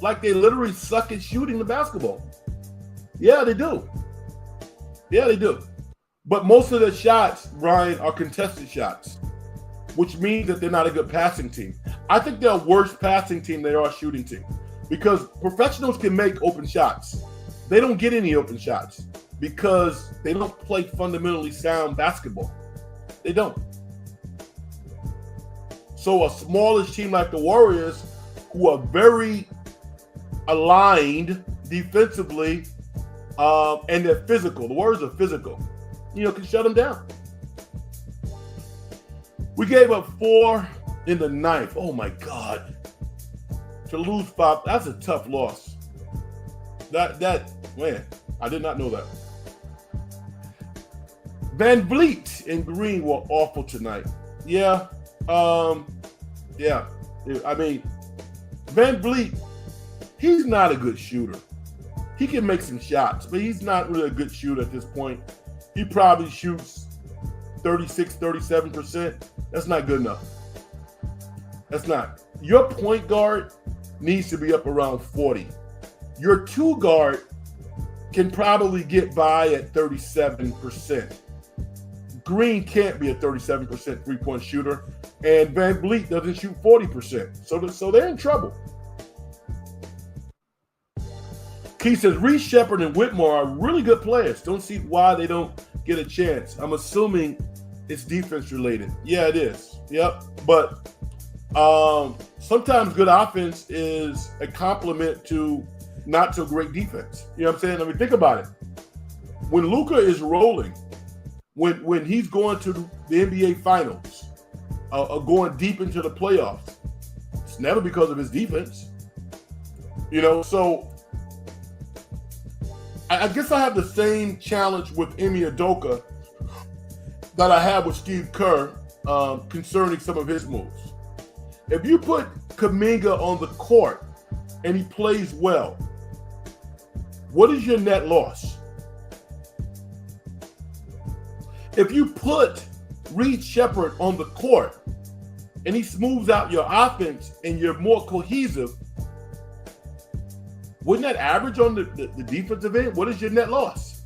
literally suck at shooting the basketball. Yeah, they do. But most of their shots, Brian, are contested shots, which means that they're not a good passing team. I think they're a worse passing team than they are a shooting team because professionals can make open shots. They don't get any open shots because they don't play fundamentally sound basketball. They don't. So a smallish team like the Warriors, who are very aligned defensively, and they're physical. The Warriors are physical. Can shut them down. We gave up 4 in the 9th. Oh my God. To lose 5, that's a tough loss. Man, I did not know that. Van Vliet and Green were awful tonight. Yeah. I mean, Van Vliet, he's not a good shooter. He can make some shots, but he's not really a good shooter at this point. He probably shoots 36, 37%. That's not good enough. That's not. Your point guard needs to be up around 40. Your 2 guard can probably get by at 37%. Green can't be a 37% three-point shooter, and Van Vliet doesn't shoot 40%. So they're in trouble. Keith says, Reed Sheppard and Whitmore are really good players. Don't see why they don't get a chance. I'm assuming it's defense related. Yeah, it is. Yep. But sometimes good offense is a complement to not so great defense. You know what I'm saying? I mean, think about it. When Luka is rolling, when he's going to the NBA Finals, going deep into the playoffs, it's never because of his defense. So I guess I have the same challenge with Ime Udoka that I have with Steve Kerr concerning some of his moves. If you put Kuminga on the court and he plays well, what is your net loss? If you put Reed Sheppard on the court and he smooths out your offense and you're more cohesive, wouldn't that average on the defensive end? What is your net loss?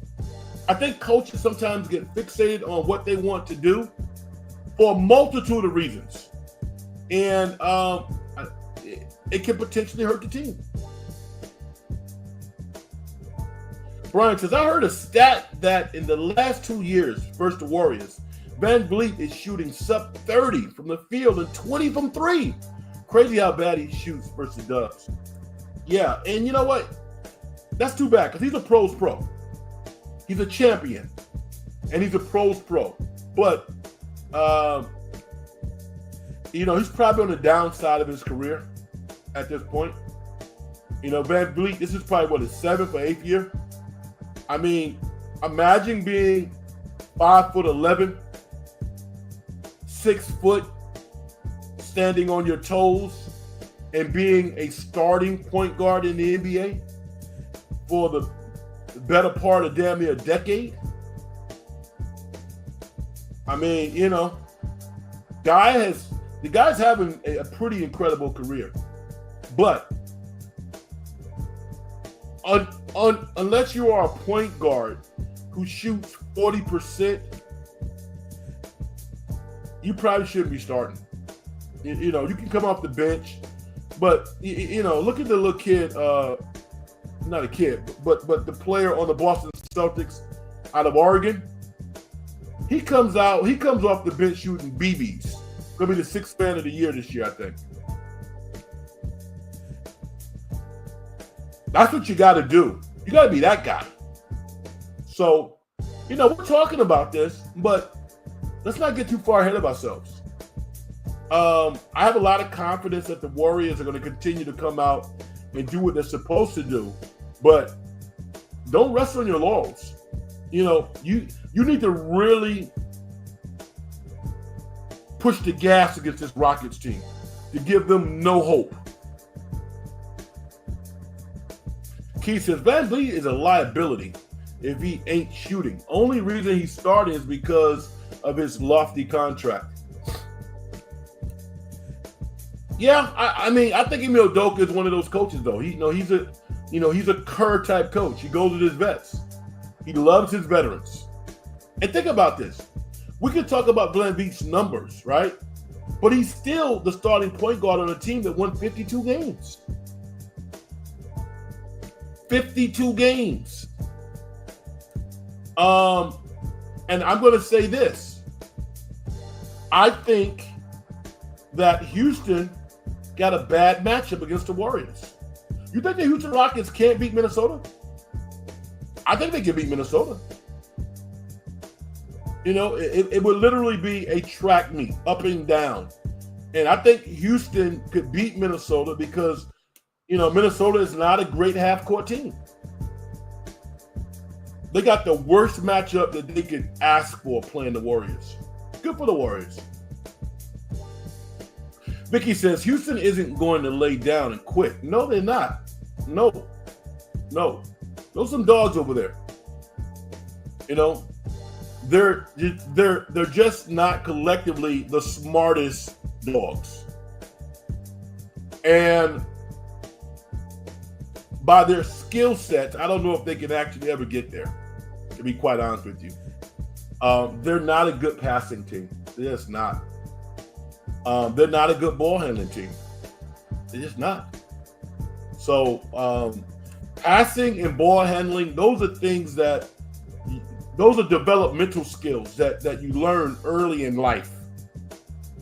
I think coaches sometimes get fixated on what they want to do for a multitude of reasons. And it can potentially hurt the team. Brian says, I heard a stat that in the last 2 years versus the Warriors, Van Vliet is shooting sub 30 from the field and 20 from 3. Crazy how bad he shoots versus the Dubs. Yeah, and you know what? That's too bad because he's a pros pro. He's a champion, and he's a pros pro. But, he's probably on the downside of his career at this point. Van Vliet, this is probably, his 7th or 8th year? I mean, imagine being 5'11", 6 foot, standing on your toes, and being a starting point guard in the NBA for the better part of damn near a decade. I mean, the guy's having a pretty incredible career, but unless you are a point guard who shoots 40%, you probably shouldn't be starting. You can come off the bench, but look at the little kid, not a kid, but the player on the Boston Celtics out of Oregon. He comes off the bench shooting BBs. Gonna be the 6th man of the year this year, I think. That's what you got to do. You got to be that guy. So, we're talking about this, but let's not get too far ahead of ourselves. I have a lot of confidence that the Warriors are going to continue to come out and do what they're supposed to do, but don't rest on your laurels. You need to really push the gas against this Rockets team to give them no hope. Keith says, VanVleet is a liability if he ain't shooting. Only reason he's starting is because of his lofty contract. Yeah, I think Emil Doka is one of those coaches, though. He's a Kerr type coach. He goes with his vets. He loves his veterans. And think about this. We could talk about VanVleet's numbers, right? But he's still the starting point guard on a team that won 52 games. 52 games. And I'm going to say this. I think that Houston got a bad matchup against the Warriors. You think the Houston Rockets can't beat Minnesota? I think they can beat Minnesota. It would literally be a track meet, up and down. And I think Houston could beat Minnesota because, Minnesota is not a great half-court team. They got the worst matchup that they could ask for playing the Warriors. Good for the Warriors. Vicky says, Houston isn't going to lay down and quit. No, they're not. No. Those some dogs over there. They're just not collectively the smartest dogs. And by their skill sets, I don't know if they can actually ever get there, to be quite honest with you. They're not a good passing team. They're just not. They're not a good ball handling team. They're just not. So passing and ball handling, those are developmental skills that you learn early in life.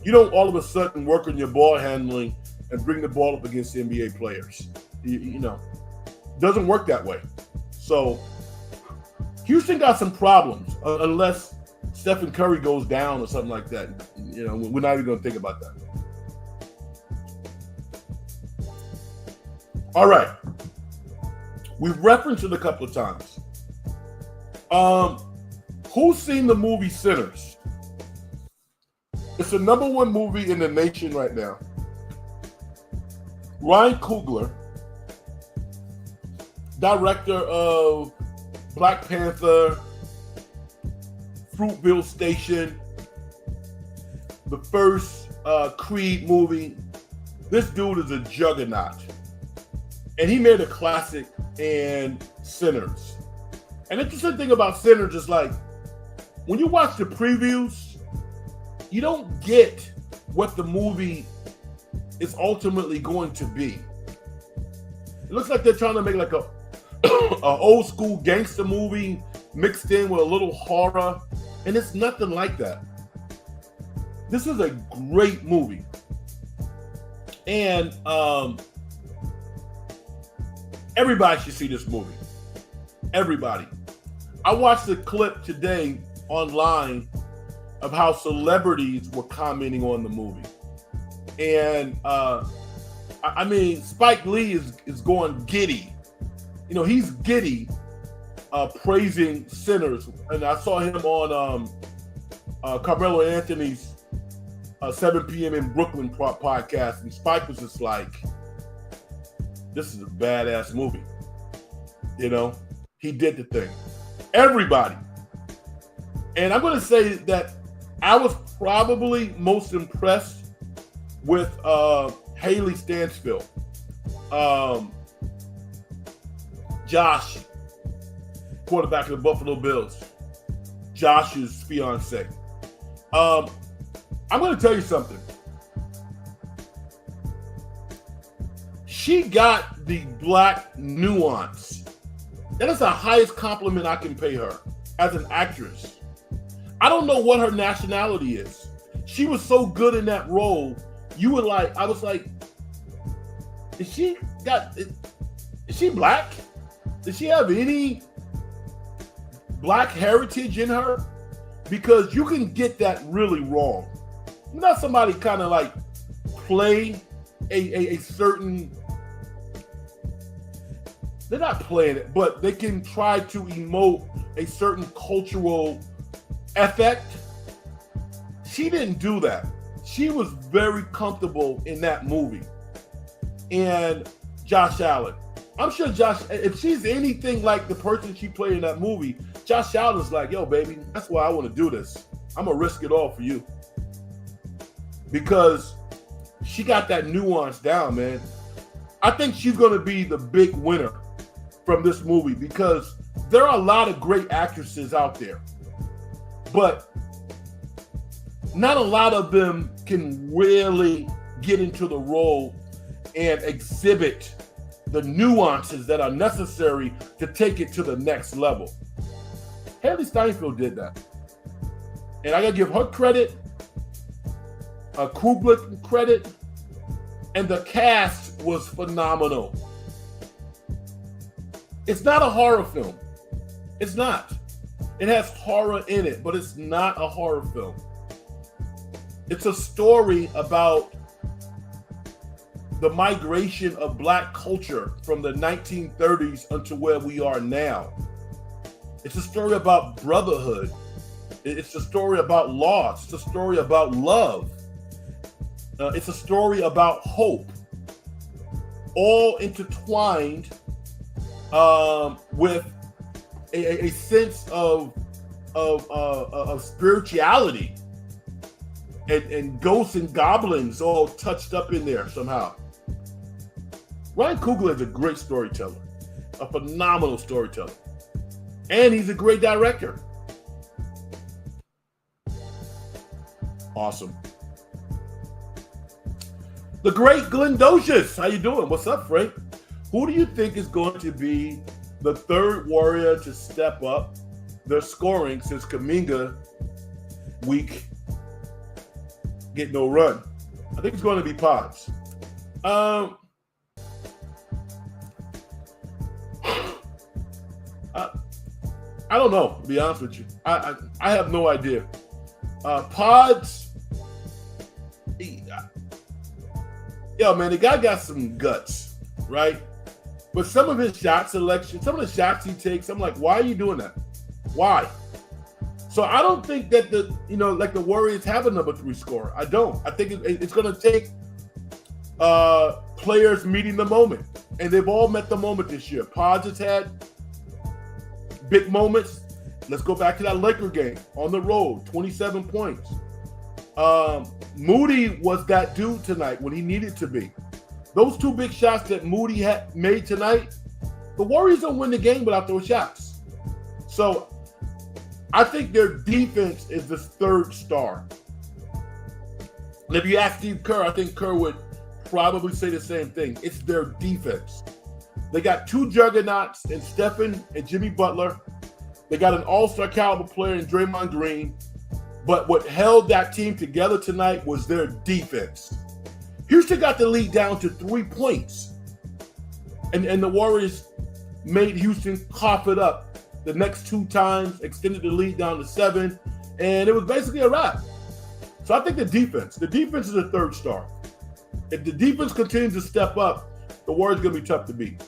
You don't all of a sudden work on your ball handling and bring the ball up against NBA players. Doesn't work that way. So Houston got some problems unless Stephen Curry goes down or something like that. We're not even going to think about that. All right. We've referenced it a couple of times. Who's seen the movie Sinners? It's the #1 movie in the nation right now. Ryan Coogler, director of Black Panther, Fruitvale Station, the first Creed movie. This dude is a juggernaut. And he made a classic in Sinners. And the interesting thing about Sinners is when you watch the previews, you don't get what the movie is ultimately going to be. It looks like they're trying to make a old school gangster movie mixed in with a little horror, and it's nothing like that. This is a great movie. And everybody should see this movie. Everybody. I watched a clip today online of how celebrities were commenting on the movie. And Spike Lee is going giddy. He's giddy praising Sinners. And I saw him on Carmelo Anthony's 7 p.m. in Brooklyn podcast. And Spike was just like, this is a badass movie. he did the thing. Everybody. And I'm going to say that I was probably most impressed with Haley Stansfield. Josh, quarterback of the Buffalo Bills. Josh's fiance. I'm going to tell you something. She got the black nuance. That is the highest compliment I can pay her as an actress. I don't know what her nationality is. She was so good in that role. I was like, is she black? Does she have any black heritage in her? Because you can get that really wrong. Not somebody kind of like play a certain, they're not playing it, but they can try to emote a certain cultural effect. She didn't do that. She was very comfortable in that movie. And Josh Allen, I'm sure Josh, if she's anything like the person she played in that movie, Josh Allen's like, yo, baby, that's why I want to do this. I'm going to risk it all for you. Because she got that nuance down, man. I think she's going to be the big winner from this movie because there are a lot of great actresses out there. But not a lot of them can really get into the role and exhibit the nuances that are necessary to take it to the next level. Haley Steinfeld did that. And I gotta give her credit, Kubrick credit, and the cast was phenomenal. It's not a horror film. It's not. It has horror in it, but it's not a horror film. It's a story about the migration of black culture from the 1930s until where we are now. It's a story about brotherhood. It's a story about loss. It's a story about love. It's a story about hope. All intertwined with a sense of spirituality and ghosts and goblins all touched up in there somehow. Ryan Coogler is a great storyteller, a phenomenal storyteller, and he's a great director. Awesome. The great Glenn Docious. How you doing? What's up, Frank? Who do you think is going to be the third Warrior to step up their scoring since Kuminga week get no run? I think it's going to be Pods. I don't know, to be honest with you. I have no idea. Pods, yo, man, the guy got some guts, right? But some of his shot selection, some of the shots he takes, I'm like, why are you doing that? Why? So I don't think that the Warriors have a number 3 scorer. I don't. I think it's going to take players meeting the moment. And they've all met the moment this year. Pods has had big moments. Let's go back to that Laker game on the road, 27 points. Moody was that dude tonight when he needed to be. Those 2 big shots that Moody had made tonight, the Warriors don't win the game without those shots. So I think their defense is the third star. And if you ask Steve Kerr, I think Kerr would probably say the same thing. It's their defense. They got 2 juggernauts in Stephen and Jimmy Butler. They got an all-star caliber player in Draymond Green. But what held that team together tonight was their defense. Houston got the lead down to 3 points. And the Warriors made Houston cough it up the next 2 times, extended the lead down to 7, and it was basically a wrap. So I think the defense is the third star. If the defense continues to step up, the Warriors are going to be tough to beat.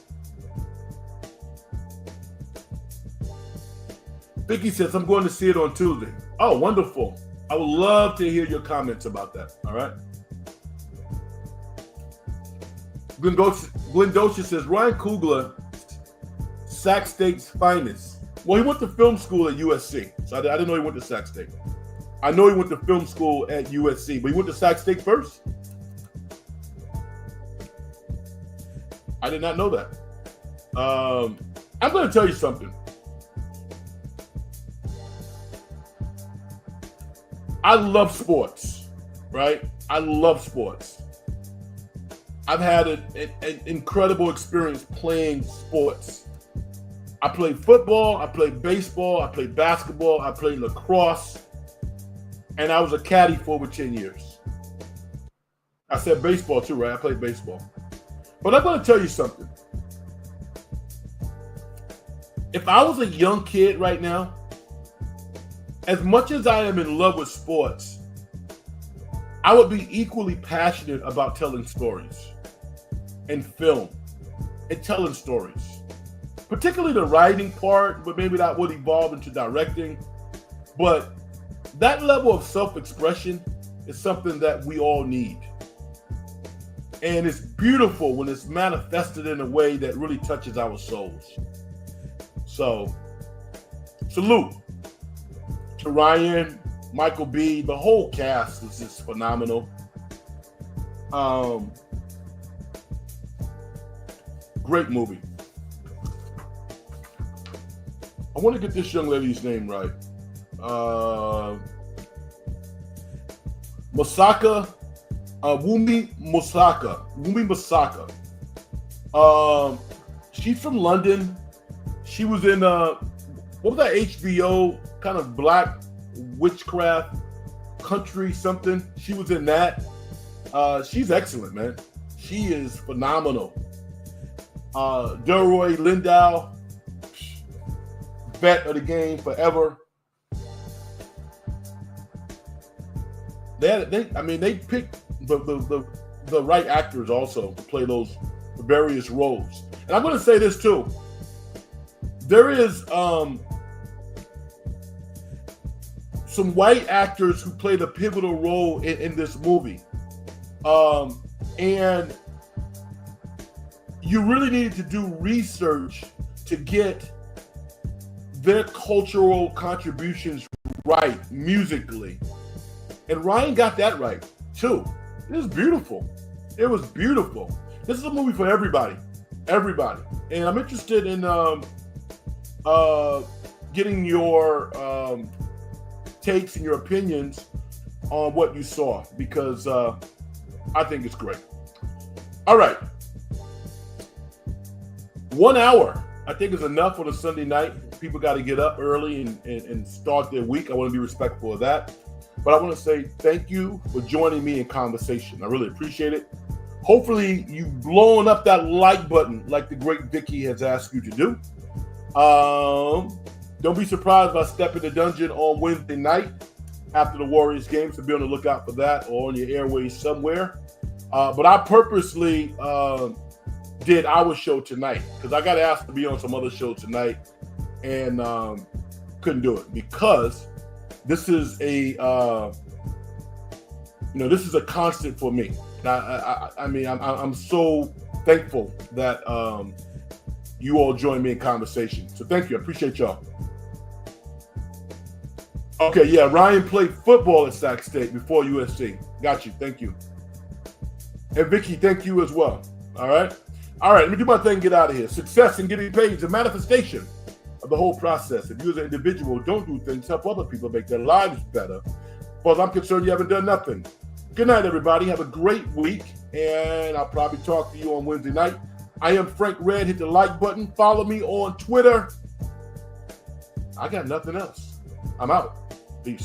Vicky says, I'm going to see it on Tuesday. Oh, wonderful. I would love to hear your comments about that. All right. Glenn Docious says, Ryan Coogler Sac State's finest. Well, he went to film school at USC, so I didn't know he went to Sac State. I know he went to film school at USC, but he went to Sac State first? I did not know that. I'm going to tell you something. I love sports, right? I love sports. I've had an incredible experience playing sports. I played football, I played baseball, I played basketball, I played lacrosse, and I was a caddy for over 10 years. I said baseball too, right? I played baseball. But I'm going to tell you something. If I was a young kid right now, as much as I am in love with sports, I would be equally passionate about telling stories and film and telling stories. Particularly the writing part, but maybe that would evolve into directing. But that level of self-expression is something that we all need. And it's beautiful when it's manifested in a way that really touches our souls. So, salute to Ryan, Michael B. The whole cast was just phenomenal. Great movie. I want to get this young lady's name right. Masaka, Wunmi Masaka. She's from London. She was in what was that HBO kind of black witchcraft country something? She was in that. She's excellent, man. She is phenomenal. Delroy Lindo, vet of the game forever. They picked the right actors also to play those various roles. And I'm going to say this too. There is some white actors who played a pivotal role in this movie. And you really needed to do research to get their cultural contributions right musically. And Ryan got that right too. It was beautiful. It was beautiful. This is a movie for everybody. Everybody. And I'm interested in getting your takes and your opinions on what you saw, because I think it's great. All right. 1 hour, I think, is enough on a Sunday night. People got to get up early and start their week. I want to be respectful of that. But I want to say thank you for joining me in conversation. I really appreciate it. Hopefully you've blown up that like button like the great Vicky has asked you to do. Don't be surprised if I step in the dungeon on Wednesday night after the Warriors game, so be on the lookout for that or on your airways somewhere. But I purposely did our show tonight because I got asked to be on some other show tonight and couldn't do it because this is this is a constant for me. I'm so thankful that you all join me in conversation. So thank you. I appreciate y'all. Okay, yeah, Ryan played football at Sac State before USC. Got you. Thank you. And Vicky, thank you as well. All right. Let me do my thing and get out of here. Success in getting paid is a manifestation of the whole process. If you as an individual don't do things, help other people make their lives better. As far as I'm concerned, you haven't done nothing. Good night, everybody. Have a great week, and I'll probably talk to you on Wednesday night. I am Frank Red. Hit the like button. Follow me on Twitter. I got nothing else. I'm out. Peace.